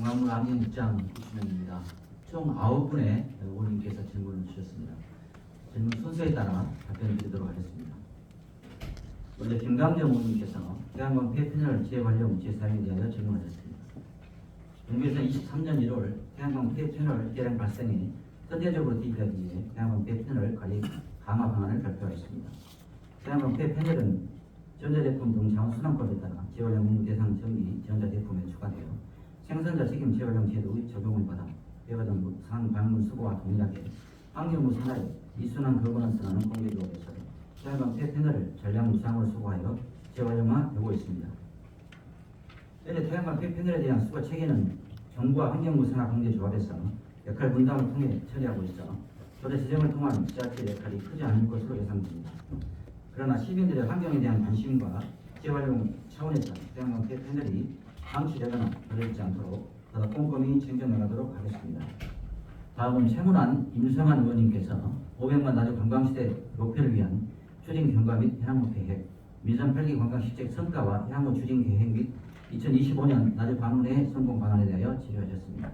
관광물 안경국장 이준영입니다. 총 9분의 의원님께서 질문을 주셨습니다. 질문 순서에 따라 답변 드리도록 하겠습니다. 먼저 김강정 의원님께서 태양광 폐패널 재활용 재사용에 대하여 질문하셨습니다. 정부에서 23년 1월 태양광 폐패널 대량 발생이 선제적으로 대비하기 위해 태양광 폐패널 관리 강화 방안을 발표하였습니다. 태양광 폐패널은 전자제품 등 자원순환법에 따라 재활용 의무 대상 전기 전자제품에 추가되어 생산자 책임 재활용 제도의 적용을 받아 배가전 상방문 수거와 동일하게 환경부 산하의 이순환 거버넌스라는 공개조업에서 태양광 폐패널을 전량 무상으로 수거하여 재활용하고 있습니다. 현재 태양광 폐패널에 대한 수거 체계는 정부와 환경부 산하 공개조합에서 역할 분담을 통해 처리하고 있어 조례 제정을 통한 지자체의 역할이 크지 않을 것으로 예상됩니다. 그러나 시민들의 환경에 대한 관심과 재활용 차원에서 태양광 폐패널이 방치되거나 버려지지 않도록 더 꼼꼼히 챙겨나가도록 하겠습니다. 다음은 최문환 임성환 의원님께서 500만 나주 관광시대 목표를 위한 추진 경과 및 향후 계획, 민선 8기 관광시책 성과와 향후 추진 계획 및 2025년 나주 방문의 성공 방안에 대하여 질의하셨습니다.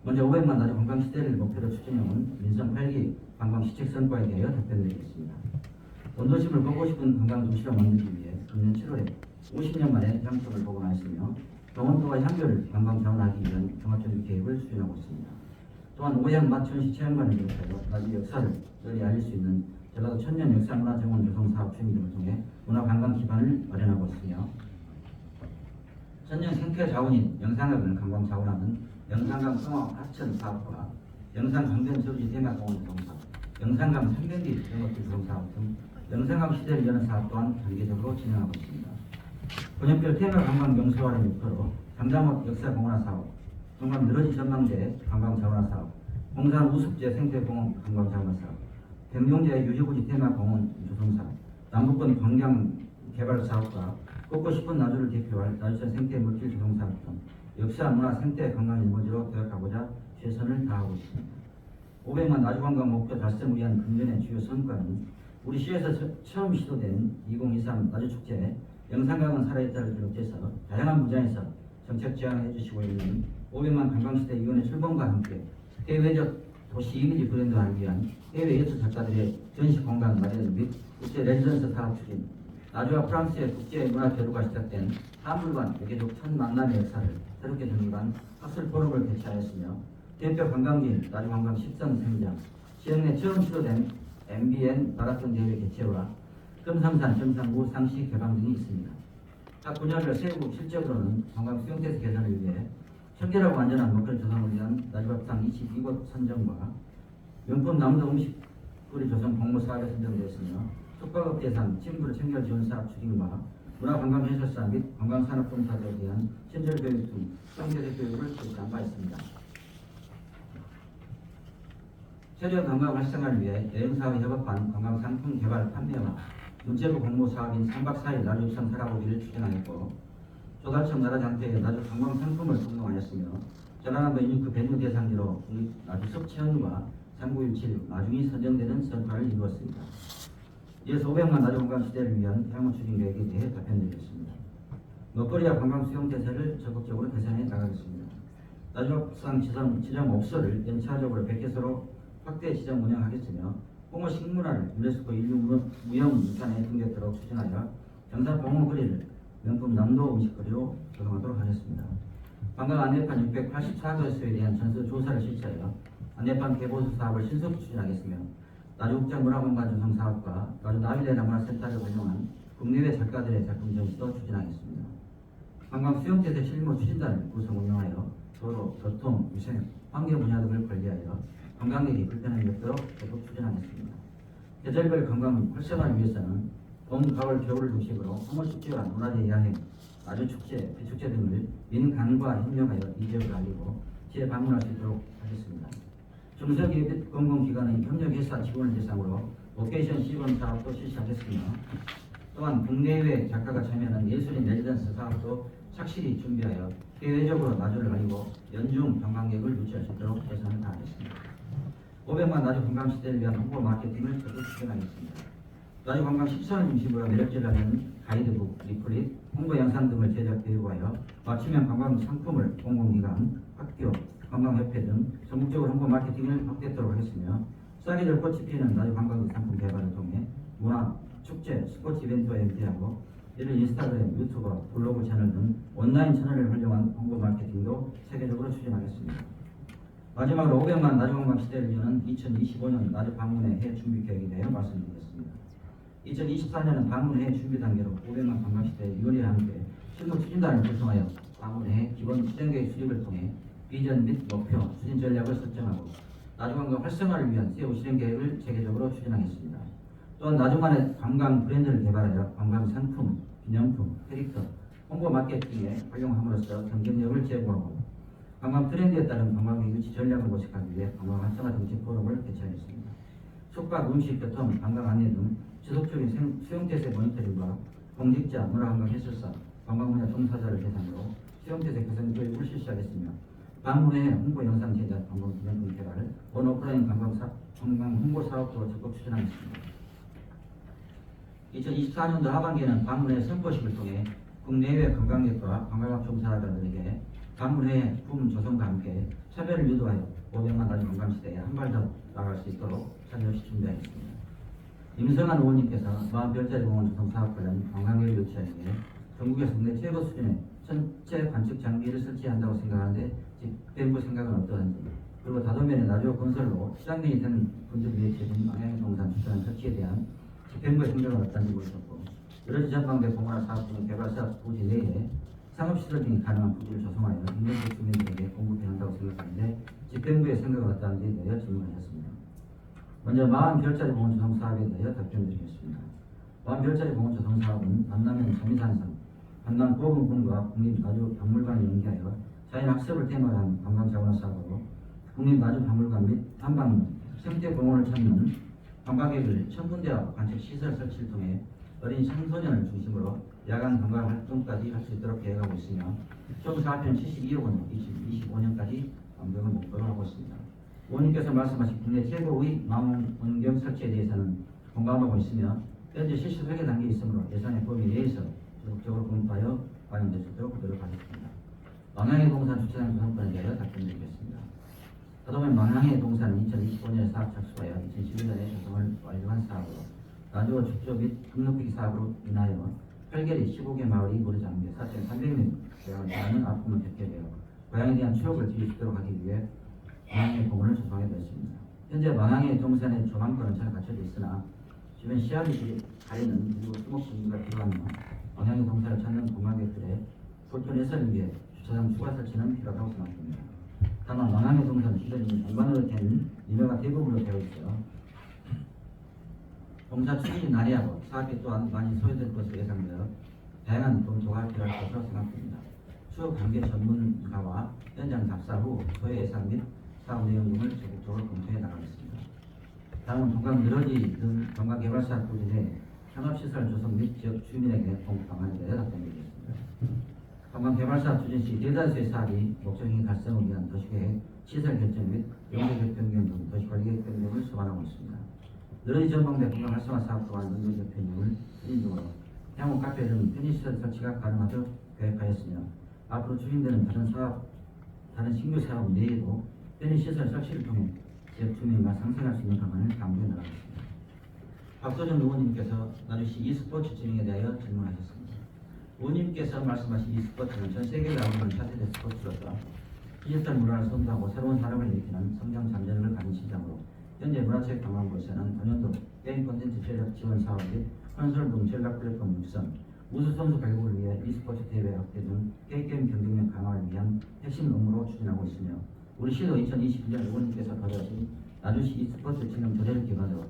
먼저 500만 나주 관광시대를 목표로 추진해온 민선 8기 관광시책 성과에 대하여 답변드리겠습니다. 원도심을 보고 싶은 관광도시로 만들기 위해 금년 7월에 50년 만에 향토를 복원하였으며 동원도와 향교를 관광 자원하기 위한 종합적인 계획을 수행하고 있습니다. 또한 오양 마천시 체험관을 비롯하여 나주 역사를 널리 알릴 수 있는 전라도 천년 역사문화정원 조성사업 추진 등을 통해 문화관광 기반을 마련하고 있으며 천년 생태 자원인 영산강을 관광 자원하는 영산강 성화 하천 사업과 영산 강변 저지 대마공원 조성사업, 영산강 삼변기 영업길 조성사업 등 영산강 시대를 여는 사업 또한 단계적으로 진행하고 있습니다. 본역별 테마 관광 명소화를 목표로 상담업 역사공원화 사업, 동강 늘어지 전망대 관광 자원화 사업, 공산 우습제 생태공원 관광 자원화 사업, 백룡제 유지구지 테마공원 조성 사업, 남북권 광장 개발 사업과 걷고 싶은 나주를 대표할 나주천 생태 물질 조성 사업 등 역사 문화 생태 관광 일본지로 도약하고자 최선을 다하고 있습니다. 500만 나주 관광 목표 달성을 위한 금년의 주요 성과는 우리 시에서 처음 시도된 2023 나주축제 영산강은 살아있다를 비롯해서 다양한 분야에서 정책 제안을 해주시고 있는 500만 관광시대 위원회 출범과 함께 해외적 도시 이미지 브랜드화를 위한 해외 예술 작가들의 전시 공간 마련 및 국제 레지던스 사업 추진, 나주와 프랑스의 국제 문화 교류가 시작된 한물관 외교적 첫 만남의 역사를 새롭게 정립한 학술 포럼을 개최하였으며 대표 관광지인 나주관광 10선 생장, 지역 내 처음 시도된 MBN 마라톤 대회 개최와 금성산 정상구 상시 개방 등이 있습니다. 각 분야별 세부 실적으로는 관광 수용태세 개선을 위해 청결하고 안전한 먹거리 조성을 위한 나주밥상 22곳 선정과 명품 남도 음식거리 조성 공모 사업에 선정되었으며 숙박업 대상 친구를 청결 지원 사업 추진과 문화관광 해설사 및 관광산업 종사자에 대한 친절 교육 등 수용태세 교육을 실시한 바 있습니다. 체류 관광 활성화를 위해 여행사와 협업한 관광 상품 개발 판매와 문체부 공모 사업인 3박 4일 나주 육상 살아보기를 추진하였고 조달청 나라장터에 나주 관광 상품을 공모하였으며 전라남도 인육급 배류 대상지로 나주 섭체현과 3917 나중이 선정되는 성과를 이루었습니다. 이어서 500만 나주 관광 시대를 위한 향후 추진 계획에 대해 답변드리겠습니다. 먹거리와 관광 수용 대세를 적극적으로 개선해 나가겠습니다. 나주밥상 지정 업소를 연차적으로 100개소로 확대 지정 운영하겠으며 홍어 식문화를 유네스코 인류 무형문산에 등재토록 추진하여 정산 봉어거리를 명품 남도 음식거리로 조성하도록 하겠습니다. 관광 안내판 684개소에 대한 전수 조사를 실시하여 안내판 개보수 사업을 신속 추진하겠으며 나주국장 문화공간 조성 사업과 나주 나빌레나 문화센터를 활용한 국내외 작가들의 작품 전시도 추진하겠습니다. 관광 수용태세 실무 추진단을 구성 운영하여 도로, 교통, 위생, 환경 분야 등을 관리하여 관광객이 불편함이 없도록 적극 추진하겠습니다. 계절별 관광 활성화를 위해서는 봄, 가을, 겨울을 중심으로 홍어축제와 문화재 야행, 나주축제, 배축제 등을 민간과 협력하여 이 지역을 알리고 지에 방문할 수 있도록 하겠습니다. 중소기업 및 공공기관의 협력회사 지원을 대상으로 로케이션 시범 사업도 실시하겠으며 또한 국내외 작가가 참여하는 예술인 레지던스 사업도 착실히 준비하여 해외적으로 나주를 알리고 연중 관광객을 유치할 수 있도록 최선을 다하겠습니다. 500만 나주 관광시대를 위한 홍보 마케팅을 적극 추진하겠습니다. 나주관광 14년 중심으로 매력질하는 가이드북, 리플릿, 홍보 영상 등을 제작 교육하여 맞춤형 관광 상품을 공공기관, 학교, 관광협회 등 전국적으로 홍보 마케팅을 확대하도록 하겠으며 쌀이들 꽃이 피는 나주관광지 상품 개발을 통해 문화, 축제, 스포츠 이벤트와 연계하고 이를 인스타그램, 유튜버, 블로그 채널 등 온라인 채널을 활용한 홍보 마케팅도 세계적으로 추진하겠습니다. 마지막으로 500만 나주관광 시대를 여는 2025년 나주 방문의 해 준비 계획에 대해 말씀드리겠습니다. 2024년은 방문의 해 준비 단계로 500만 관광 시대 유언과 함께 실무 추진단을 구성하여 방문의 기본 수행계획 수립을 통해 비전 및 목표, 추진 전략을 설정하고 나주관광 활성화를 위한 세부 실행 계획을 체계적으로 추진하겠습니다. 또한 나주만의 관광 브랜드를 개발하여 관광 상품, 기념품, 캐릭터, 홍보 마케팅에 활용함으로써 경쟁력을 제고하고 관광 트렌드에 따른 관광객 유치 전략을 모색하기 위해 관광 활성화 정책 포럼을 개최하겠습니다. 숙박, 음식, 교통, 관광 안내 등 지속적인 수용태세 모니터링과 공직자, 문화관광 해설사, 관광 분야 종사자를 대상으로 수용태세 개선 교육을 실시하겠으며 방문회 홍보 영상 제작, 관광 기념품 개발, 본 오프라인 관광 홍보 사업도 적극 추진하겠습니다. 2024년도 하반기에는 방문회 선포식을 통해 국내외 관광객과 관광업 종사자들에게 방문회 부문 조성과 함께 차별을 유도하여 500만 나주 관광 시대에 한 발 더 나아갈 수 있도록 차별시 준비하겠습니다. 임성환 의원님께서 마흔별자리 공원 조성 사업 관련 관광객을 유치하기 위해 전국에서 국내 최고 수준의 전체 관측 장비를 설치한다고 생각하는데 집행부 생각은 어떠한지, 그리고 다도면의 나주 건설로 시장면이 된 분들 위해 제공 방향의 동산 주차장 설치에 대한 집행부의 생각은 어떤지 물으셨고, 여러 전망대 공원화 사업 등 개발 사업 부지 내에 상업시설 등이 가능한 부지를 조성하여 인근지 주민들에게 공급해야 한다고 생각하는데 집행부의 생각은 어떠한지에 대해 질문하셨습니다. 먼저 마흔별자리 공원 조성 사업에 대해 답변드리겠습니다. 마흔별자리 공원 조성 사업은 남남면 자미산성, 관광 보건군과 국립나주박물관을 연계하여 자연학습을 테마로 한 관광자원화 사업으로 국립나주박물관 및 한방 생태공원을 찾는 관광객을 1000군데와 관측시설 설치를 통해 어린 청소년을 중심으로 야간 관광 활동까지 할 수 있도록 계획하고 있으며 총 사업비는 72억 원, 2025년까지 완공을 목표로 하고 있습니다. 의원님께서 말씀하신 국내 최고의 망원경 설치에 대해서는 공감하고 있으며 현재 실시 설계 단계에 있으므로 예산의 범위 내에서 적극적으로 검토하여 반영될 수 있도록 노력하겠습니다. 망향의 동산 주차장 조성권에 대하여 답변드리겠습니다. 다도면 망향의 동산은 2025년에 사업 착수하여 2011년에 조성을 완료한 사업으로 나주와 축조 및 금높이기 사업으로 인하여 8개리 15개 마을이 무료 장비 4,300명 대학을 대하는 아픔을 겪게 되어 고향에 대한 추억을 지킬 수 있도록 하기 위해 망향의 공원을 조성하게 되었습니다. 현재 망향의 동산의 조망권은 잘 갖춰져 있으나 주변 시야를 가리는 그리고 수목 준비가 필요하며 망향의 동산을 찾는 관광객들의 불편 해소를 위해 주차장 추가 설치는 필요하다고 생각합니다. 다만 망향의 동산은 시설이 공간으로 된 임야가 대부분으로 되어 있어요. 동산 추진이 난해하고 사업비 또한 많이 소요될 것으로 예상되어 다양한 검토가 필요할 것으로 생각됩니다. 추후 관계 전문가와 현장 답사 후 소요 예산 및 사업 내용 등을 적극적으로 검토해 나가겠습니다. 다음은 관광 늘어지 등 관광 개발 사업 부지 내 상업시설 조성 및 지역 주민에게 공급 방안에 대해 답변드리겠습니다. 관광 개발 사업 추진 시 대다수의 사업이 목적행 달성을 위한 도시계획, 시설 결정 및 용도계획 변경 등 도시관리계획 변경을 수반하고 있습니다. 늘어지 전망대 관광 활성화 사업 또한 용도계획 변경을 추진 중으로 향후 카페 등 편의시설 설치가 가능하도록 계획하였으며 앞으로 추진되는 다른 신규 사업 내에도 편의시설 설치를 통해 지역 주민과 상생할 수 있는 방안을 강구해 나가겠습니다. 박소정 의원님께서 나주시 e스포츠 진행에 대하여 질문하셨습니다. 의원님께서 말씀하신 e스포츠는 전 세계를 아우르는 차세대 스포츠로서 디지털 문화를 선도하고 새로운 산업을 일으키는 성장 잠재력을 가진 시장으로 현재 문화체육관광부에서는 본년도 게임 콘텐츠 전략 지원 사업 및 콘솔 등 전략 플랫폼 육성, 우수 선수 발굴을 위해 e스포츠 대회 확대 등 게임 경쟁력 강화를 위한 핵심 업무로 추진하고 있으며 우리 시도 2021년 의원님께서 거주하신 나주시 e스포츠 진흥 조례를 기반으로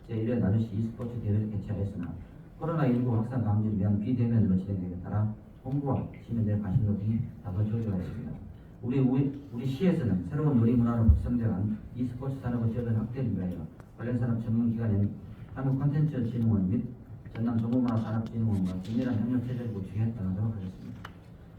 제1회 나주시 e스포츠 대회를 개최하였으나 코로나19 확산 방지를 위한 비대면으로 진행되기에 따라 홍보와 시민들의 관심도 등이 다소 저조하였습니다. 우리 시에서는 새로운 놀이문화로 확성되어간 e스포츠 산업의 지원 확대를 위하여 관련 산업 전문기관인 한국콘텐츠진흥원 및 전남정보문화산업진흥원과 긴밀한 협력체제를 구축해 나가도록 하겠습니다.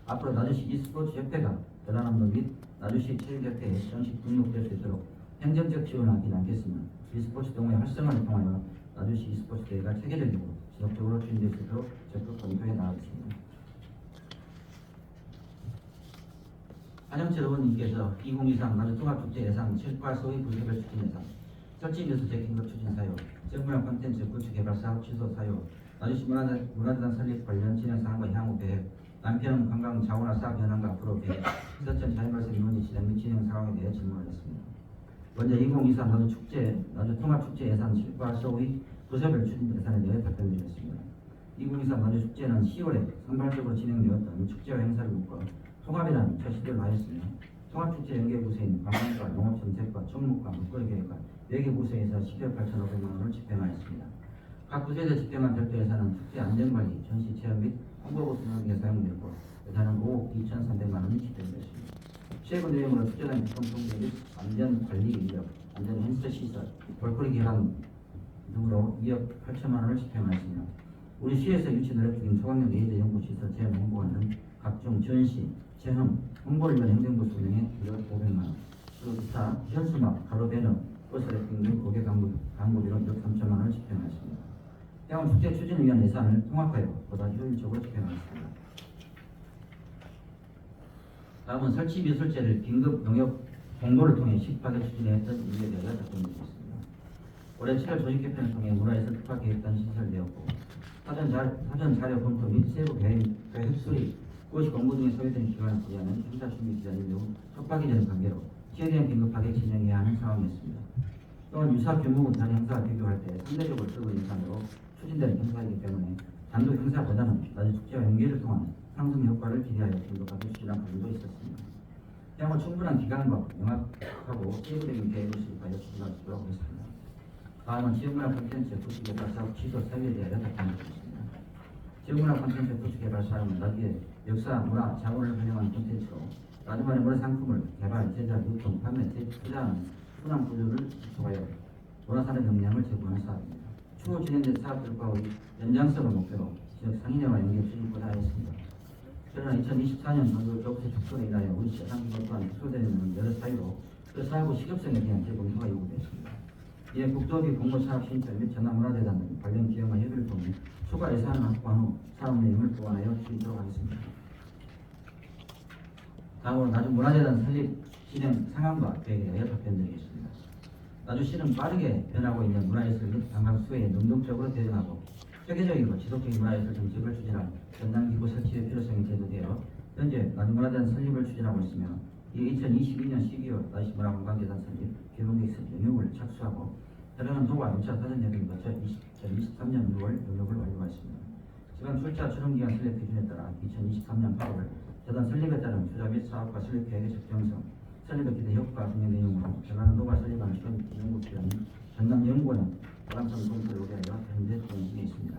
앞으로 나주시 e스포츠 협회가 전라남도 및 나주시 체육협회에 정식 등록될 수 있도록 행정적 지원을 하긴 않겠으나 e스포츠 동호회 활성화를 통하여 나주시 e스포츠 대회가 체계적이고 지속적으로 추진될 수 있도록 적극 검토해 나가겠습니다. 한영철 의원님께서 2023 나주 통합축제 예산 7과소의 분석을 추진 예산, 설치미수 재kin급 추진 사유, 정부랑 콘텐츠 구축 개발 사업 취소 사유, 나주시 문화재단 설립 관련 진행 사항과 향후 계획, 남편 관광 자원화 사업 현황과 앞으로 계획, 지자체 자연발생 논의 진행 및 진행 상황에 대해 질문하겠습니다. 먼저 2023 나주 축제, 나주 통합축제 예산 7과소의 부서별 추진 예산에 대해 답변드리겠습니다. 2023 나주 축제는 10월에 선발적으로 진행되었던 축제와 행사를 묶어 통합이라는 첫 시대를 하였으며 통합축제 연계부서인 관광과 농업정책과 총무과 먹거리 계획과 4개 부서에서 12억 8,500만 원을 집행하였습니다. 각 부서에서 집행한 별도 예산은 축제 안전관리, 전시 체험 및 홍보부 수행에 사용되었고 예산은 5억 2,300만 원이 집행되었습니다. 최근 내용으로 축제단 교통 통제 및 안전관리 인력, 안전 헬스 시설, 볼거리 개방 등으로 2억 8천만 원을 집행하였습니다. 우리 시에서 유치 노력 중인 초강력 예제 연구시설 체험 홍보하는 각종 전시, 체험, 홍보를 위한 행정부 수령에 1억 500만 원, 그리고 기타 현수막, 가로 배너, 버스 랩핑 등 고객 광고비로 1억 3천만 원을 집행하였습니다. 향후 축제 추진을 위한 예산을 통합하여 보다 효율적으로 집행하겠습니다. 다음은 설치 미술제를 긴급 농협 공고를 통해 시급하게 추진했던 이유에 대하여 답변드리겠습니다. 올해 7월 조직 개편을 통해 문화예술 특화 계획단이 신설되었고 사전 자료 검토 및 세부 계획 수립, 그것이 공고 등에 소요되는 기간을 고려하는 행사 준비 기간이 매우 촉박이 되는 관계로 최대한 긴급하게 진행해야 하는 상황이었습니다. 또한 유사 규모의 다른 행사와 비교할 때 상대적으로 적은 예산으로 추진되는 행사이기 때문에 단독 행사보다는 나주 축제와 연계를 통한 상승 효과를 기대하여 긴급하게 추진한 부분도 있었습니다. 향후 충분한 기간과 명확하고 세부적인 계획을 수립하여 추진할 수 있도록 하겠습니다. 다음은 지역문화 콘텐츠 구축 개발 사업 취소 사유에 대하여 답변드리겠습니다. 지역문화 콘텐츠 구축 개발 사업은 나주의 역사, 문화, 자원을 활용한 콘텐츠로 나주만의 문화 상품을 개발, 제작, 유통, 판매, 투자하는 순환 구조를 구축하여 문화산업 역량을 제고하는 사업입니다. 추후 진행된 사업들과의 연장성을 목표로 지역 상인회와 연계 추진보다 하였습니다. 그러나 2024년 정부 조세 축소로 인하여 우리 시장기관 또한 축소되는 여러 사유로 그 사업의 시급성에 대한 재검토가 요구되었습니다. 이에 국토비 공모사업 신청 및 전남문화재단 등 관련 기업과 협의를 통해 추가 예산을 확보한 후 사업 내용을 보완하여 추진하도록 하겠습니다. 다음으로 나주문화재단 설립 진행 상황과 계획에 대해 답변드리겠습니다. 나주시는 빠르게 변하고 있는 문화예술 및 관광 수혜에 능동적으로 대응하고 세계적이고 지속적인 문화예술 정책을 추진할 전담기구 설치의 필요성이 제도되어 현재 나주문화재단 설립을 추진하고 있으며 이 2022년 12월 나주시문화관광재단 설립 개봉계획 영역을 착수하고 해당하는 도가 2차 사전 협의를 거쳐 2023년 6월 영역을 완료하였습니다. 지방 출자 출원기간 설립 기준에 따라 2023년 8월 재단 설립에 따른 투자 및 사업과 설립 계획의 적정성, 설립의 기대 효과 등의 내용으로 해당하는 도가 설립하는 시험 연구기관인 전남연구원은 보람성 검토를 요구하여 현재 진행 중에 있습니다.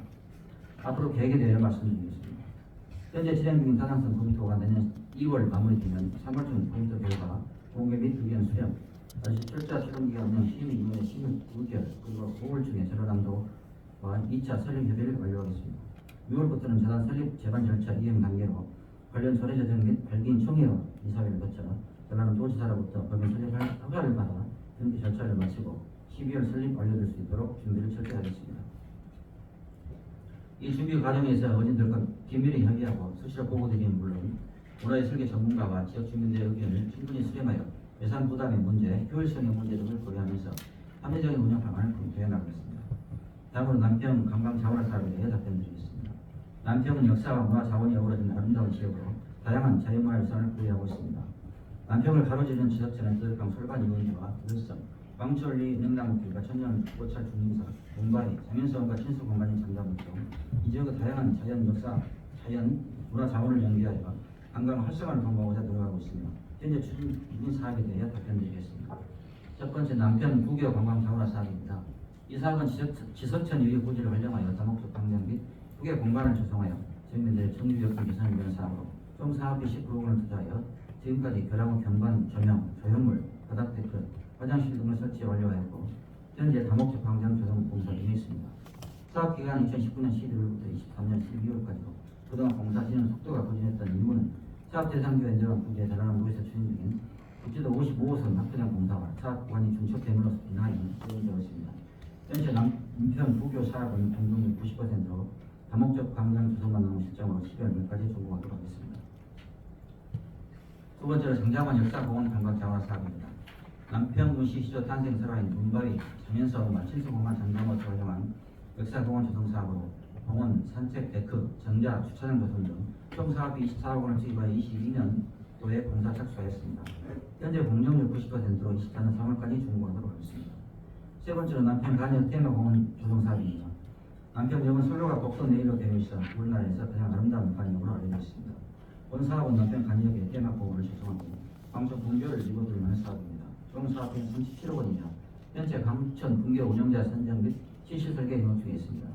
앞으로 계획에 대해 말씀드리겠습니다. 현재 진행 중인 타당성 검토가 내년 2월 마무리되면 3월중 검토 결과 공개 및 의견 수렴, 다시 출자 출원기간 운영 심의 이후에 심의 9개월 그리고 5월 중에 전라남도와 2차 설립 협의를 완료하겠습니다. 6월부터는 재단 설립 재반 절차 이행 단계로 관련 서류 제정 및 발기인 총회와 이사회를 거쳐 전라남도지사로부터 법인 설립할 허가를 받아 등기 절차를 마치고 12월 설립 완료될 수 있도록 준비를 철저하겠습니다. 이 준비 과정에서 어진들과 긴밀히 협의하고 수시로 보고드리는 물론 문화예술계 전문가와 지역 주민들의 의견을 충분히 수렴하여 예산 부담의 문제, 효율성의 문제 등을 고려하면서 합리적인 운영 방안을 검토해 나가겠습니다. 다음으로 남평 관광자원화 사업에 대해 답변드리겠습니다. 남평은 역사와 문화 자원이 어우러진 아름다운 지역으로 다양한 자연문화 유산을 보유하고 있습니다. 남평을 가로지르는 지적지는 뜨뜻강 솔반 이원지와 일성, 광천리 능나무길과 천년 고찰 중림사, 문바위, 장현서원과 친수 공간인 장담은 등 이 지역의 다양한 자연 역사, 자연 문화 자원을 연계하여 관광 활성화를 도모하고자 노력하고 있습니다. 현재 추진 중인 사업에 대해 답변드리겠습니다. 첫 번째 남편 부교 관광 자원화 사업입니다. 이 사업은 지석천 유리 부지를 활용하여 다목적 광장 및 부교 공간을 조성하여 주민들의 정규적인 개선을 위한 사업으로 총 사업비 19억 원을 투자하여 지금까지 결항호 경관, 조명, 조형물, 바닥데크, 화장실 등을 설치 완료하였고 현재 다목적 광장 조성 공사 중에 있습니다. 사업 기간은 2019년 11월부터 23년 12월까지로 그동안 공사 진행 속도가 부진했던 이유는 사업 대상 지원 부지에 전라남도에서 추진 중인 국지도 55호선 확대량 공사와 사업 구간이 중첩됨으로써 인하여 진행되었습니다. 현재 남편 부교 사업은 공동률 90%로 다목적 관광 조성만 나온 실정으로 12월 말까지 준공하도록 하겠습니다. 두 번째로 정자원 역사공원 관광 자원 사업입니다. 남평군시 시조 탄생 설화인 문바위, 정연서, 마친수공원 전담호를 활용한 역사공원 조성 사업으로 공원, 산책 데크, 정자, 주차장 조성 등 총 사업비 24억 원을 투입하여 22년도에 공사 착수하였습니다. 현재 공정률 90%로 24년 3월까지 준공하도록 하겠습니다. 세 번째로 남평 간여 테마공원 조성 사업입니다. 남평역은 솔로가 독서 내일로 되어 있어 우리나라에서 가장 아름다운 간역으로 알려져 있습니다. 본 사업은 남평 간역의 테마공원을 조성하고 광천 분교를 이루어질 만한 사업입니다. 총 사업비는 37억 원이며 현재 광천 분교 운영자 선정 및 실시 설계 임업 중에 있습니다.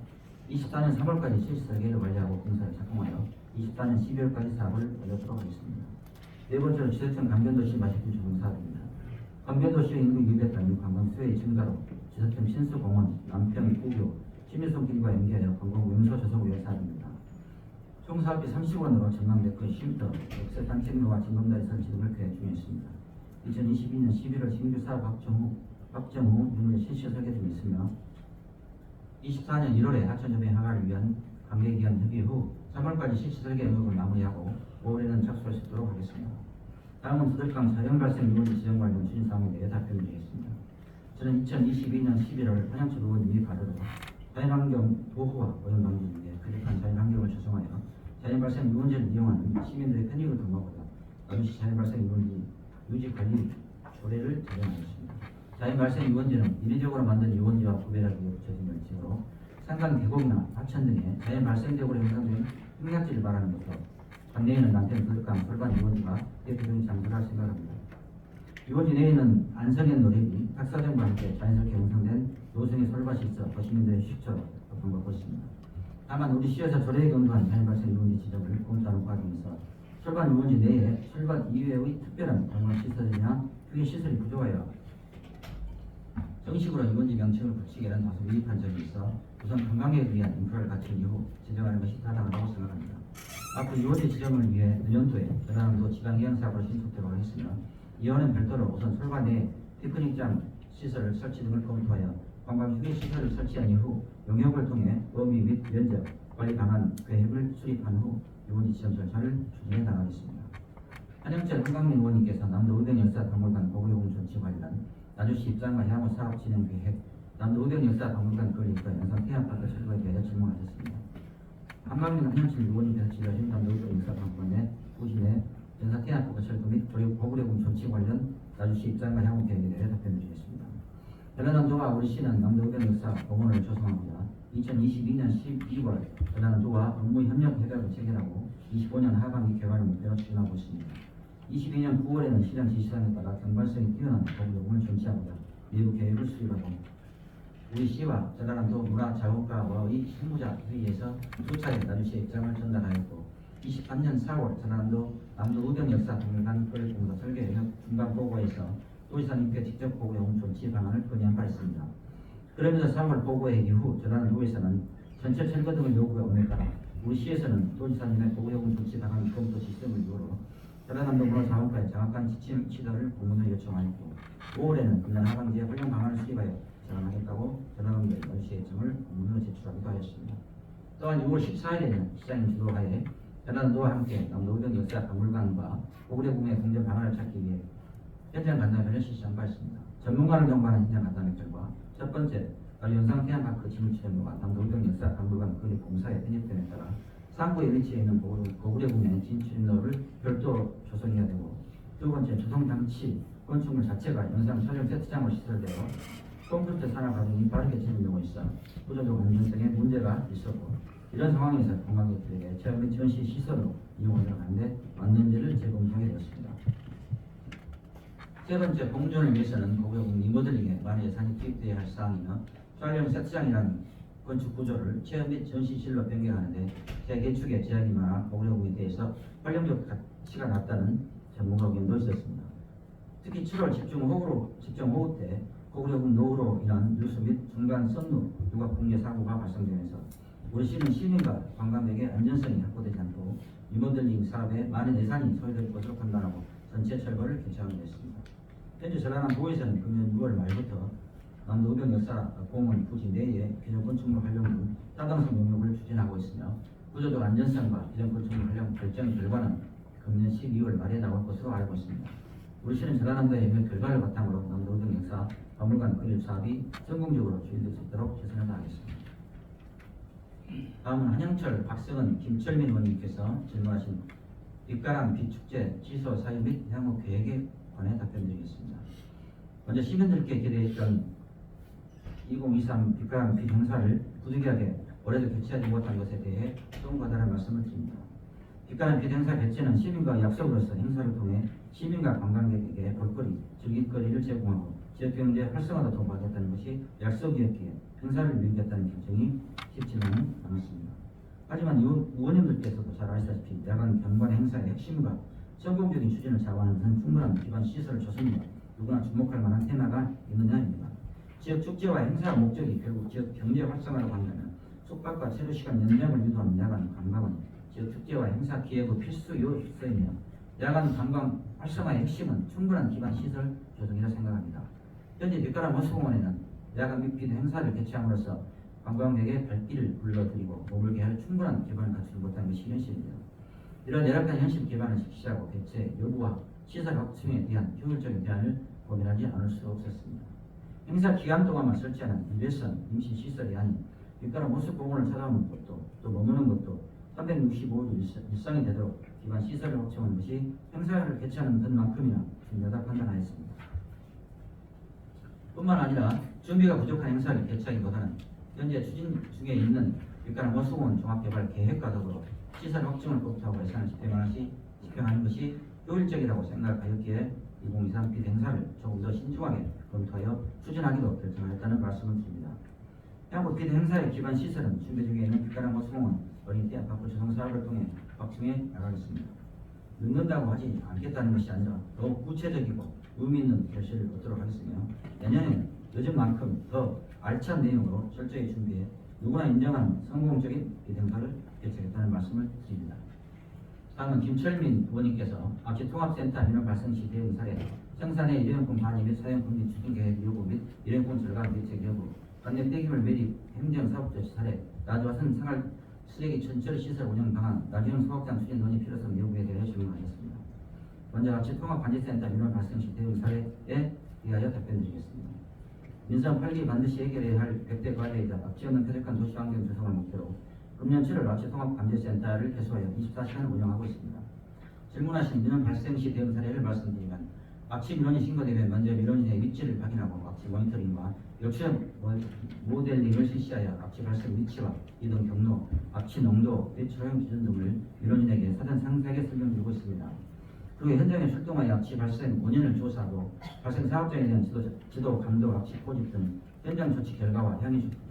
24년 3월까지 실시 설계를 완료하고 공사를 착공하여 24년 12월까지 사업을 완료하도록 하겠습니다. 네 번째로 지자청 강변도시 마케팅 조성 사업입니다. 강변도시 인구 200단 및 관광 수요의 증가로 지자청 신수공원, 남평 구교, 시민송길과 연계하여 관광 명소 조성을 위한 사업입니다. 총 사업비 30원으로 전망대크 쉼터, 역세 단책로와 징검다리 설치 등을 계획 중에 있습니다. 2022년 11월 신규 사업 확정 후 눈을 실시 설계 중에 있으며 24년 1월에 하천협의 항화를 위한 관계기관 협의 후 3월까지 실시 설계 의혹을 마무리하고 5월에는 착수할 수 있도록 하겠습니다. 다음은 두들강 자연 발생 유원지 지정 관련 추진 사항에 대해 답변드리겠습니다. 저는 2022년 11월 한양철 의원님이 발의로 자연환경 보호와 오염 방지 위해 쾌적한 자연환경을 조성하여 자연 발생 유원지를 이용하는 시민들의 편익을 도모하고자 나주시 자연 발생 유원지 유지 관리 조례를 제정하였습니다. 자연 발생 유원지는 인위적으로 만든 유원지와 구별하기 위해 붙여진 명칭으로 산간 계곡이나 하천 등의 자연 발생적으로 형성된 흉약지를 말하는 것으로 관내에는 남편 두들강 솔반 유원지가 대표적인 장소라 생각합니다. 유원지 내에는 안성현 노래비, 탁사정과 함께 자연스럽게 형성된 노성의 솔밭이 있어 도시민들의 휴식처로 바꾼 것입니다. 다만 우리 시에서 조례에 검토한 자연 발생 유원지 지정을 검토하는 과정에서 솔밭 유원지 내에 솔밭 이외의 특별한 관광 시설이나 휴게 시설이 부족하여 정식으로 유원지 명칭을 붙이기에는 다소 미흡한 점이 있어 우선 관광객을 위한 인프라를 갖춘 이후 지정하는 것이 타당하다고 생각합니다. 앞으로 유원지 지정을 위해 내년도에 전라남도 지방해양사업으로 신속되도록 했으며 이원은 별도로 우선 솔밭 내에 피크닉장 시설 설치 등을 검토하여 관광 휴게 시설을 설치한 이후 용역을 통해 범위 및 면적, 관리 방안, 계획을 수립한 후 유원지 지정 절차를 추진해 나가겠습니다. 한영철 한강민 의원님께서 남도 의병역사박물관 보호용 전치 관련 나주시 입장과 향후 사업 진행 계획, 남도 의병역사박물관 건립과 연산 태안파크 철거에 대해 질문하셨습니다. 한강민 한영철 의원님께서 지도하신 남도 의병역사박물관의 부진의 연산 태안파크 철거 및 보호용 전치 관련 나주시 입장과 향후 계획에 대해 답변드리겠습니다. 전라남도와 우리 시는 남도 의병역사 공원을 조성합니다. 2022년 12월 전라남도와 업무협력회약을 체결하고 25년 하반기 개발을 목표로 추진하고 있습니다. 22년 9월에는 시장 지시사항에 따라 경발성이 뛰어난 보호용을 전치하고자 내부 계획을 수립하고 우리 시와 전라남도 문화자원과와의 실무자 회의에서 두 차례 나주시의 입장을 전달하였고 23년 4월 전라남도 남도 의병역사박물관 건립 공사 설계 영역 중간 보고에서 도지사님께 직접 보호용 존치 방안을 건의한 바 있습니다. 그러면서 3월 보고회 이후 전라남도에서는 전철 철거 등을 요구해 오에 따라 우리 시에서는 도지사님의 보호용 존치 방안 검토 시스템을 이유로 전라남도 문화자원과의 정확한 지침 시도를 공문을 요청하였고 5월에는 금년 하반기에 활용 방안을 수립하여 제안하겠다고 전라남도의 나주시의 요청을 공문으로 제출하기도 하였습니다. 또한 6월 14일에는 시장님 주도하에 전라남도와 함께 남도 의병역사박물관과 고구려궁의 공전 방안을 찾기 위해 현장 간담회를 실시한 바 있습니다. 전문가를 경과하는 현장 간담회 결과 첫 번째, 연상 태안파크 지물치료로가 남도 의병역사박물관 건립 공사에 편입됨에 따라 상부에 위치해 있는 고구려궁의 진출로를 별도로 조성해야 되고 두 번째, 조성장치 건축물 자체가 연상 촬영 세트장으로 시설되어 콘크리트 산업 과정이 빠르게 진행되고 있어 구조적 안전성에 문제가 있었고 이런 상황에서 관광객들에게 체험 및 전시 시설로 이용하도록 하는데 맞는지를 재검토하게 되었습니다. 세 번째, 공존을 위해서는 고구려궁 리모델링에 많은 예산이 투입되어야 할 사항이며 촬영 세트장이라는 건축 구조를 체험 및 전시실로 변경하는데 재개축에 제약이 많아 고구려궁에 대해서 활용적 가치가 낮다는 전문가 의견도 있었습니다. 특히 7월 집중호우 때 고구려궁 노후로 인한 누수 및 중간 선로 유각 붕괴 사고가 발생되면서 우리 시는 시민과 관광객의 안전성이 확보되지 않고 리모델링 사업에 많은 예산이 소요될 것으로 판단하고 전체 철거를 결정하게 됐습니다. 현재 전라남도에서는 금년 6월 말부터 남도병 역사 공원 부지 내에 기존 건축물 활용 등 타당성 영역을 추진하고 있으며 구조적 안전성과 기존 건축물 활용 결정 결과는 금년 12월 말에 나올 것으로 알고 있습니다. 우리 시는 전라남도의 영역 결과를 바탕으로 남도병 역사 박물관 건립 사업이 성공적으로 추진될 수 있도록 최선을 다하겠습니다. 다음은 한영철, 박성은, 김철민 의원님께서 질문하신 빛가람 빛축제 취소 사유 및 향후 계획에 관해 답변드리겠습니다. 먼저 시민들께 기대했던 2023 빛가람 빛 행사를 부득이하게 올해도 개최하지 못한 것에 대해 송구하다는 말씀을 드립니다. 빛가람 빛 행사 개최는 시민과 약속으로서 행사를 통해 시민과 관광객에게 볼거리, 즐길거리를 제공하고 지역경제 활성화도 도모하겠다는 것이 약속이었기에 행사를 미루겠다는 결정이 쉽지는 않았습니다. 하지만 의원님들께서도 잘 아시다시피 야간 경관 행사의 핵심과 성공적인 추진을 자부하는 것은 충분한 기반 시설을 줬습니다. 누구나 주목할 만한 테마가 있느냐입니다. 지역 축제와 행사 목적이 결국 지역 경제 활성화라고 한다면 숙박과 체류 시간 연장을 유도하는 야간 관광은 지역 축제와 행사 기획의 필수 요소이며 야간 관광 활성화의 핵심은 충분한 기반 시설 조성이라 생각합니다. 현재 빛가람 호수공원에는 야간 및 빛 행사를 개최함으로써 관광객의 발길을 불러들이고 머물게 할 충분한 기반을 갖추지 못한 것이 현실입니다. 이런 열악한 현실 기반을 시시하고 개최 여부와 시설 확충에 대한 효율적인 대안을 고민하지 않을 수 없었습니다. 행사 기간 동안만 설치하는 일회성 임시 시설이 아닌 빛가람 호수공원을 찾아오는 것도 또 머무는 것도 365일 일상이 되도록 기반 시설을 확충하는 것이 행사를 개최하는 것만큼이나 중요하다 판단하였습니다. 뿐만 아니라 준비가 부족한 행사를 개최하기보다는 현재 추진 중에 있는 빛가람 호수공원 종합개발 계획과 더불어 시설 확충을 검토하고 예산을 집행하는 것이 효율적이라고 생각하였기에 2023 빛 행사를 조금 더 신중하게 검토하여 추진하기로 결정하였다는 말씀을 드립니다. 향후 빛 행사의 기반 시설은 준비 중에 있는 빛가람 호수공원 어린이티 안팎 조성 사업을 통해 확충해 나가겠습니다. 늦는다고 하지 않겠다는 것이 아니라 더욱 구체적이고 의미 있는 결실을 얻도록 하겠으며 내년에는 요즘 만큼 더 알찬 내용으로 철저히 준비해 누구나 인정하는 성공적인 빛 행사를 개최하겠다는 말씀을 드립니다. 다음은 김철민 의원님께서 앞시 통합센터 민원 발생 시 대응 사례, 생산의 일회용품 반입 및 사용 금지 추진 계획 여부 및 일회용품 절감 대책 여부, 관내 폐기물 매립 행정 사업 조치 사례, 나주화선 생활 쓰레기 천처리 시설 운영 방안, 나주형 소각장 추진 논의 필요성 여부에 대해 질문하셨습니다. 먼저 앞시 통합관제센터 민원 발생 시 대응 사례에 대하여 답변드리겠습니다. 민선 8기 반드시 해결해야 할 100대 과제이자 앞지 없는 쾌적한 도시환경 조성을 목표로 금년 7월 앞시 통합관제센터를 개소하여 24시간을 운영하고 있습니다. 질문하신 민원 발생 시 대응 사례를 말씀드리면 앞치 민원이 신고되면 먼저 민원인의 위치를 확인하고 앞치 모니터링과 요청 모델링을 실시하여 앞치 발생 위치와 이동 경로, 앞치 농도, 배출 허용 기준 등을 민원인에게 사전 상세하게 설명드리고 있습니다. 그리고 현장에 출동하여 앞치 발생 원인을 조사하고 발생 사업장에 대한 지도 감독, 앞치 포집 등 현장 조치 결과와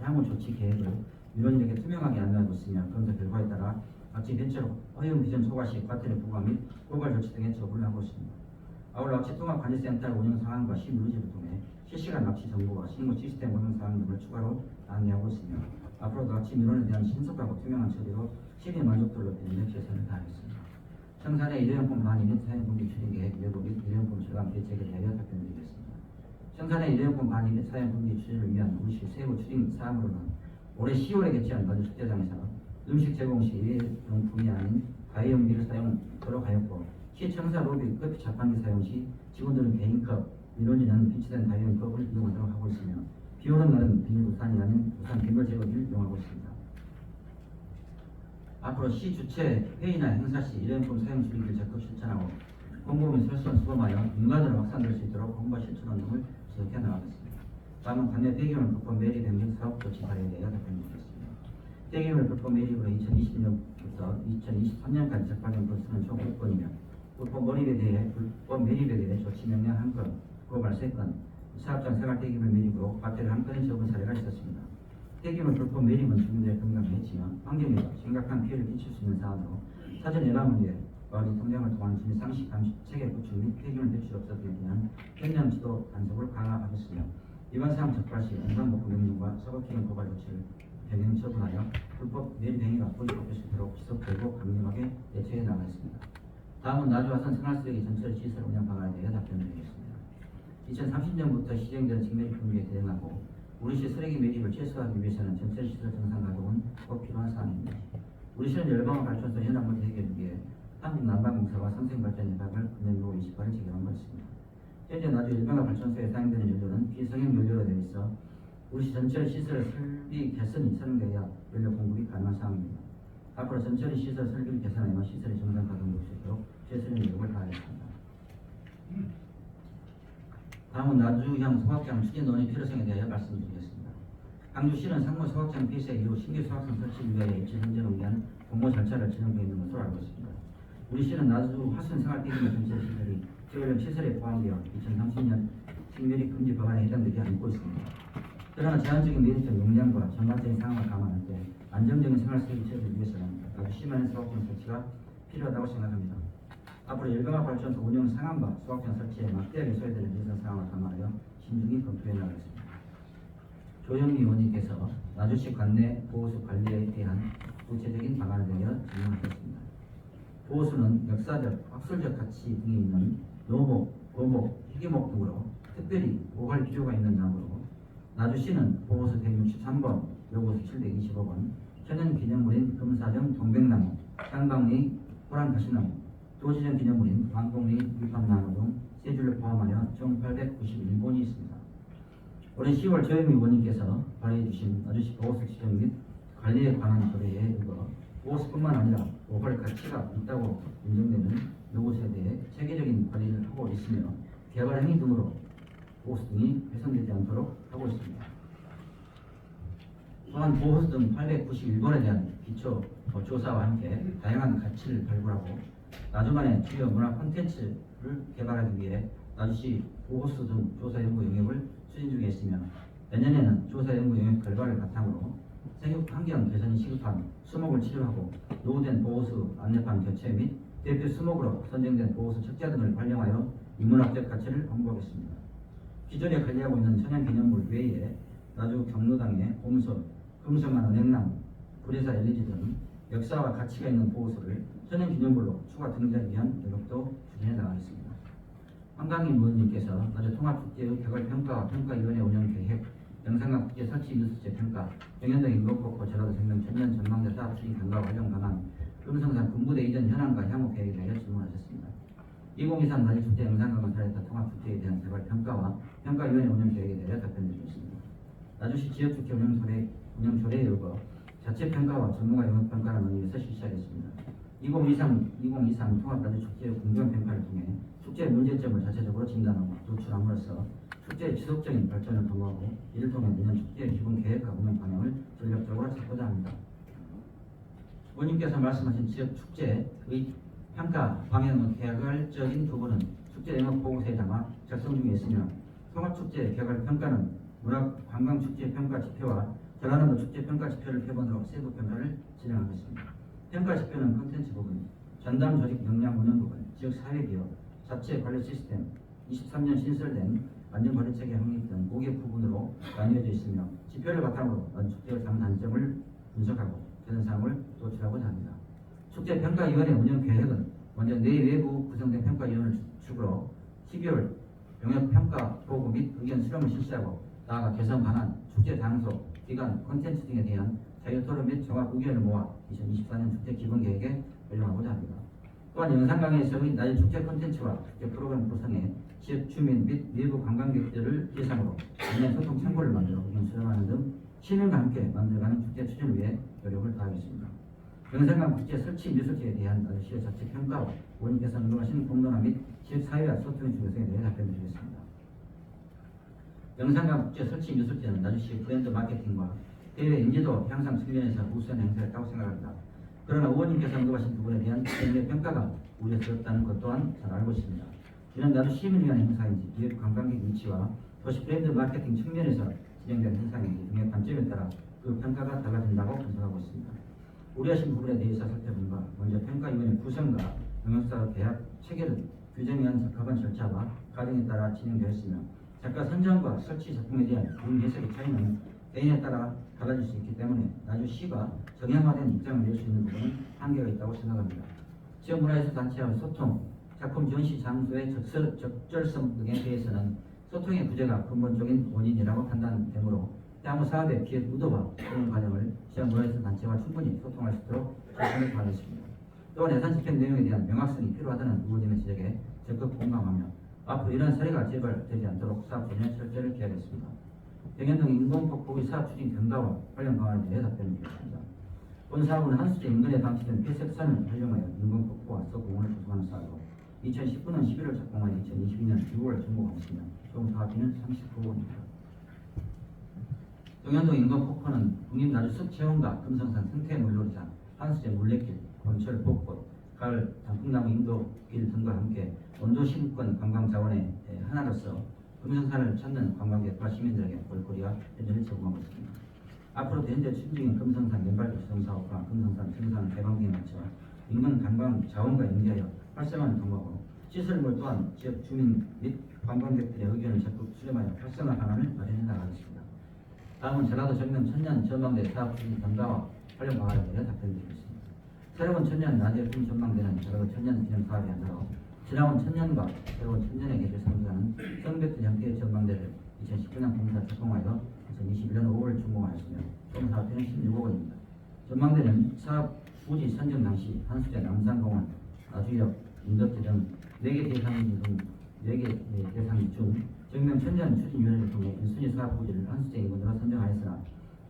향후 조치 계획을 민원인에게 투명하게 안내하고 있으며 검사 결과에 따라 앞치 배출 허용 기준 초과 시 과태료 부과 및 고발 조치 등의 처분을 하고 있습니다. 아울러 앞치 통합관제센터 운영 상황과 시누리지를 통해 실시간 앞치 정보와 신고 시스템 운영 사항 등을 추가로 안내하고 있으며 앞으로도 앞치 민원에 대한 신속하고 투명한 처리로 시민 만족도를 높이는 데 최선을 다하겠습니다. 생산의 일회용품 반입 및 사용 금지 추진 계획 여부 및 일회용품 절감 대책에 대하여 답변드리겠습니다. 생산의 일회용품 반입 및 사용 금지 추진을 위한 우리시 세부 추진 사항으로는 올해 10월에 개최한 바지 축제장에서 음식 제공 시 일회용품이 아닌 다회용기를 사용하도록 하였고 시청사 로비 커피 자판기 사용 시 직원들은 개인컵, 민원인은 비치된 다회용컵을 이용하도록 하고 있으며 비오는 날은 비닐 우산이 아닌 우산 빈벌 제거기를 이용하고 있습니다. 앞으로 시 주최 회의나 행사 시 일회용품 사용 줄이기를 적극 실천하고 공고 및 설선수범하여 민간으로 확산될 수 있도록 홍보 실천 운동을 지속해 나가겠습니다. 다음은 관내 폐기물 불법 매립 변경 사업 조치 사례에 대해 답변드리겠습니다. 폐기물 불법 매립으로 2020년부터 2023년까지 적발된 건수는 총 5건이며 불법 몰입에 대해 조치 명령 1건, 고발 3건, 사업장 생활 폐기물 매립으로 과태료 1건의 적은 사례가 있었습니다. 폐기물 불법 매립은 주민들의 건강에 해치며 환경에 심각한 피해를 끼칠 수 있는 사안으로 사전 예방을 위해 과학의 통장을 통한 주민 상식 감시 체계 구축 및 폐기물 배출 업소에 대한 현장 지도 단속을 강화하겠으며 이번 사항 적발 시 영상복구 명령과 서거기능 고발 조치를 병행 처분하여 불법 매립 행위가 고집될 수 있도록 지속되고 강력하게 대처해 나가겠습니다. 다음은 나주화선 생활쓰레기 전처리 시설 운영 방안에 대해 답변드리겠습니다. 2030년부터 시행되는 직매립 분리에 대응하고 우리시 쓰레기 매립을 최소화하기 위해서는 전체 시설 정상 가동은 꼭 필요한 사항입니다. 우리시는 열방울 발전소 현황 문제 해결을 위해 한국난방공사와 삼성발전협약을 금년 6월 28일 체결한 바 있습니다. 현재 나주 열방울 발전소에 사용되는 연료는 비성형 연료로 되어 있어 우리시 전철 시설 설비 개선이 선행되어야 연료 공급이 가능한 상황입니다. 앞으로 전철 시설 설비를 개선하여 시설의 정상 가동될 수 있도록 최선의 노력을 다하겠습니다. 다음은 나주형 소각장 추진 논의 필요성에 대하여 말씀드리겠습니다. 광주시는 상무 소각장 폐쇄 이후 신규 소각장 설치를 위하여 입지 선정을 위한 공모 절차를 진행 중에 있는 것으로 알고 있습니다. 우리 시는 나주 화순 생활기금의 전체 시설이 지원령 시설에 포함되어 2030년 직매립 금지 법안에 해당되지 않고 있습니다. 그러나 제한적인 매립적 용량과 전반적인 상황을 감안할 때 안정적인 생활수익 체계를 위해서는 나주 시만의 소각장 설치가 필요하다고 생각합니다. 앞으로 열강화 발전소 운영 상황과 소각장 설치에 막대하게 소요되는 예산 상황을 감안하여 신중히 검토해 나가겠습니다. 조영미 의원님께서 나주시 관내 보호수 관리에 대한 구체적인 방안에 대하여 질문하셨습니다. 보호수는 역사적, 학술적 가치 등이 있는 노목, 고목, 희귀목 등으로 특별히 보호할 필요가 있는 나무로 나주시는 보호수 163번, 요구수 725번, 천연기념물인 금사정 동백나무, 쌍방리 호랑가시나무, 도지정 기념물인 왕곡리 유판나무 등 세 줄을 포함하여 총 891본이 있습니다. 올해 10월 조영미 의원님께서 발의해 주신 나주시 보호수 지정 및 관리에 관한 조례에 의거 보호수뿐만 아니라 보호할 가치가 있다고 인정되는 요구수에 대해 체계적인 관리를 하고 있으며 개발 행위 등으로 보호수 등이 훼손되지 않도록 하고 있습니다. 또한 보호수 등 891번에 대한 기초 조사와 함께 다양한 가치를 발굴하고 나주만의 주요 문화 콘텐츠를 개발하기 위해 나주시 보호수 등 조사 연구 영역을 추진 중에 있으며 내년에는 조사 연구 영역 결과를 바탕으로 생육 환경 개선이 시급한 수목을 치료하고 노후된 보호수 안내판 교체 및 대표 수목으로 선정된 보호수 척자 등을 활용하여 인문학적 가치를 홍보하겠습니다. 기존에 관리하고 있는 천연기념물 외에 나주 경로당의 곰솔, 금성만 은행나무, 불회사 LED 등 역사와 가치가 있는 보호수를 천연기념물로 추가 등재하기 위한 노력도 추진해 나가겠습니다. 황강림 의원님께서 나주 통합축제의 개발평가와 평가위원회 운영 계획, 영상각 축제 설치 인수제 평가, 경연도 인목폭포 제라도 생명 전면 전망대 사업 추진 경과 활용 방안, 금성산 군부대 이전 현황과 향후 계획에 대하여 질문하셨습니다. 2023 나주축제 영상각을 살렸다 통합축제에 대한 개발평가와 평가위원회 운영 계획에 대하여 답변드리겠습니다. 나주시 지역축제 운영 조례에 의거 자체평가와 전문가 영역평가라는 의미에서 실시하겠습니다. 2023 통합나주축제의 공정평가를 통해 축제의 문제점을 자체적으로 진단하고 도출함으로써 축제의 지속적인 발전을 도모하고 이를 통해 내년 축제의 기본 계획과 운영 방향을 전략적으로 잡고자 합니다. 의원님께서 말씀하신 지역 축제의 평가 방향의 개괄적인 부분은 축제 영역 보고서에 담아 작성 중에 있으며 통합축제 개발 평가는 문화관광축제 평가 지표와 전라남도 축제 평가 지표를 표본으로 세부 평가를 진행하겠습니다. 평가 지표는 콘텐츠 부분, 전담 조직 역량 운영 부분, 지역 사회 기업, 자체 관리 시스템, 23년 신설된 안전관리 체계 확립 등 5개 부분으로 나뉘어져 있으며 지표를 바탕으로 축제의 장단점을 분석하고 개선 사항을 도출하고자 합니다. 축제 평가위원회 운영 계획은 먼저 내외부 구성된 평가위원을 축으로 12월 영역 평가 보고 및 의견 수렴을 실시하고 나아가 개선 방안, 축제 장소, 기간, 콘텐츠 등에 대한 자유 토론 및 종합 의견을 모아 2024년 축제 기본 계획에 반영하고자 합니다. 또한 영상 강의에서의 나주 축제 콘텐츠와 축제 프로그램 구성에 지역 주민 및 외부 관광객들을 대상으로 온라인 소통 창구를 만들어 의견 수렴하는 등 시민과 함께 만들어가는 축제 추진을 위해 노력을 다하겠습니다. 영상강 축제 설치 미술제에 대한 나주시의 자체 평가와 의원님께서 언급하신 공론화 및 지역 사회와 소통의 중요성에 대해 답변드리겠습니다. 영상강 축제 설치 미술제는 나주시의 브랜드 마케팅과 대외 인지도 향상 측면에서 우수한 행사였다고 생각합니다. 그러나 의원님께서 언급하신 부분에 대한 대외 평가가 우려스럽다는 것 또한 잘 알고 있습니다. 이는 나주 시민을 위한 행사인지 지역 관광객 위치와 도시 브랜드 마케팅 측면에서 진행된 행사인지 등의 관점에 따라 그 평가가 달라진다고 분석하고 있습니다. 우려하신 부분에 대해서 살펴본가 먼저 평가위원회 구성과 영역사업 계약 체계를 규정한 적합한 절차와 과정에 따라 진행되었으며 작가 선정과 설치 작품에 대한 해석의 차이는 개인에 따라 달라질 수 있기 때문에 나주시가 정형화된 입장을 낼 수 있는 부분은 한계가 있다고 생각합니다. 지역문화예술 단체와의 소통, 작품 전시 장소의 적절성 등에 대해서는 소통의 부재가 근본적인 원인이라고 판단되므로 향후 사업의 기획 의도와 진행 과정을 지역 노예스 단체와 충분히 소통할 수 있도록 최선을 다하겠습니다. 또한 예산 집행 내용에 대한 명확성이 필요하다는 의원님의 지적에 적극 공감하며 앞으로 이러한 사례가 재발되지 않도록 사업 전에 철저히 기하겠습니다. 병현동 인공폭포의 사업 추진 경과와 관련 방안에 대해 답변드리겠습니다. 본 사업은 한수제 인근에 방치된 폐색산을 활용하여 인공폭포와 서공원을 구성하는 사업으로 2019년 11월 착공하여 2022년 6월 준공하였으며 총 사업비는 39억원입니다. 병현동 인공폭포는 국립나주숲 체험과 금성산 생태 물놀이장, 한수제 물레길, 곤철 벚꽃, 가을 단풍나무 인도길 등과 함께 원조 신권 관광 자원의 하나로서 금성산을 찾는 관광객과 시민들에게 볼거리와 편의를 제공하고 있습니다. 앞으로도 현재 추진 중인 금성산 맨발 도시정 사업과 금성산 정상 개방 등에 맞춰 인근 관광 자원과 연계하여 활성화하는 방법으로 시설물 또한 지역 주민 및 관광객들의 의견을 적극 수렴하여 활성화 방안을 마련해 나가겠습니다. 다음은 전라도 정명 천년 전망대 사업 추진 경과와 활용 방안에 대해 답변드리겠습니다. 새로운 천년 나제품 전망대는 전라도 천년 기념 사업이 아니라 지나온 천년과 새로운 천년의 계절 상징하는 성벽진 형태의 전망대를 2019년 공사 착공하여 2021년 5월 준공하였으며 총 사업비는 16억원입니다. 전망대는 사업 부지 선정 당시 한수제 남산공원, 나주역, 인덕지 등 4개 대상 중 정명 천년 추진위원회를 통해 1순위 사업 부지를 한수제 인근으로 선정하였으나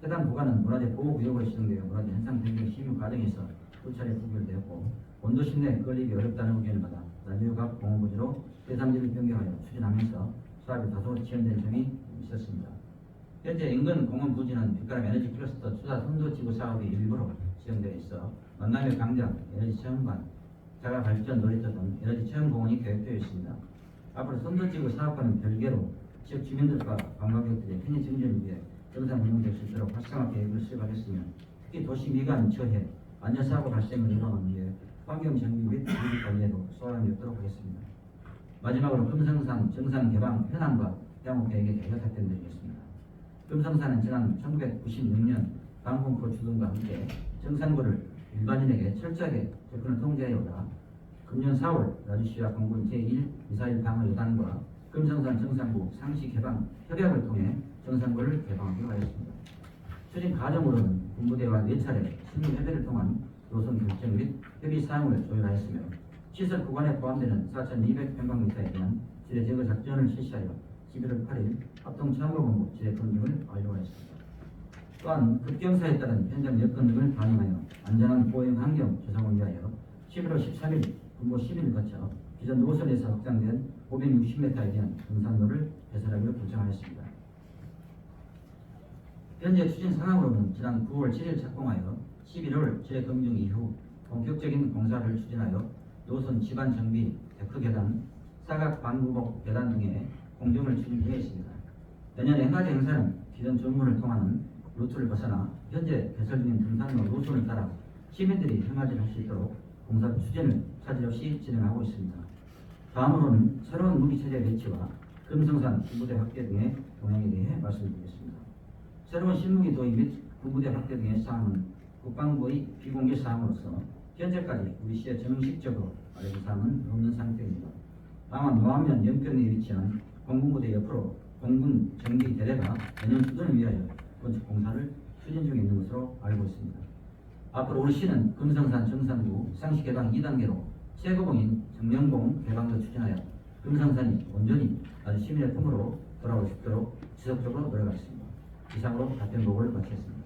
해당 구간은 문화재 보호구역으로 지정되어 문화재 현상 변경 심의 과정에서 두 차례 부결되었고 원도심 내 건립이 어렵다는 의견을 받아 나주역 공원부지로 대상지를 변경하여 추진하면서 사업이 다소 지연된 점이 있었습니다. 현재 인근 공원 부지는 빛가람 에너지 클러스터 추사 선도지구 사업이 일부로 지정되어 있어 만남의 광장, 에너지 체험관, 자가발전 놀이터 등 에너지 체험공원이 계획되어 있습니다. 앞으로 선도지구 사업과는 별개로 지역 주민들과 관광객들의 편의 증진을 위해 정상 운영될 수 있도록 활성화 계획을 수립하겠으며 특히 도시 미관 처해 안전사고 발생을 예방하기 위해 환경 정비 및 유지 관리에도 소홀함이 없도록 하겠습니다. 마지막으로 금성산 정상 개방 현황과 향후 계획에 대해 답변드리겠습니다. 금성산은 지난 1996년 방공포 주둔과 함께 정산구를 일반인에게 철저하게 접근을 통제하여 오다 금년 4월 나주시와 공군 제1미사일 방어 여단과 금성산 정산구 상시 개방 협약을 통해 정산구를 개방하기로 하였습니다. 추진 과정으로는 군부대와 4차례 신문 협의를 통한 노선 결정 및 협의 사항을 조율하였으며 시설 구간에 포함되는 4,200평방미터에 대한 지뢰 제거 작전을 실시하여 11월 8일 합동참모본부 지뢰 검증을 완료하였습니다. 또한 급경사에 따른 현장 여건 등을 반영하여 안전한 보행 환경 조성을 위하여 11월 13일 군보 시민을 거쳐 기존 노선에서 확장된 560m에 대한 등산로를 개설하기로 결정하였습니다. 현재 추진 상황으로는 지난 9월 7일 착공하여 11월 재검증 이후 본격적인 공사를 추진하여 노선 지반 정비, 데크 계단, 사각 반구복 계단 등의 공정을 추진되어 있습니다. 내년 행가제 행사는 기존 전문을 통하는 루트를 벗어나 현재 개설 중인 등산로 노선을 따라 시민들이 행가지를 할 수 있도록 공사 추진을 차질 없이 진행하고 있습니다. 다음으로는 새로운 무기체제 배치와 금성산 군부대 확대 등의 동향에 대해 말씀드리겠습니다. 새로운 신무기 도입 및 군부대 확대 등의 사항은 국방부의 비공개 사항으로서 현재까지 우리 시에 정식적으로 알려진 사항은 없는 상태입니다. 다만 노안면 연평리에 위치한 공군부대 옆으로 공군 정비 대대가 내년 수준을 위하여 건축 공사를 추진 중에 있는 것으로 알고 있습니다. 앞으로 우리 시는 금성산 정산구 상시 개방 2단계로 최고봉인 정명봉 개방도 추진하여 금성산이 온전히 나주 시민의 품으로 돌아올 수 있도록 지속적으로 노력하겠습니다. 이상으로 답변 보고를 마치겠습니다.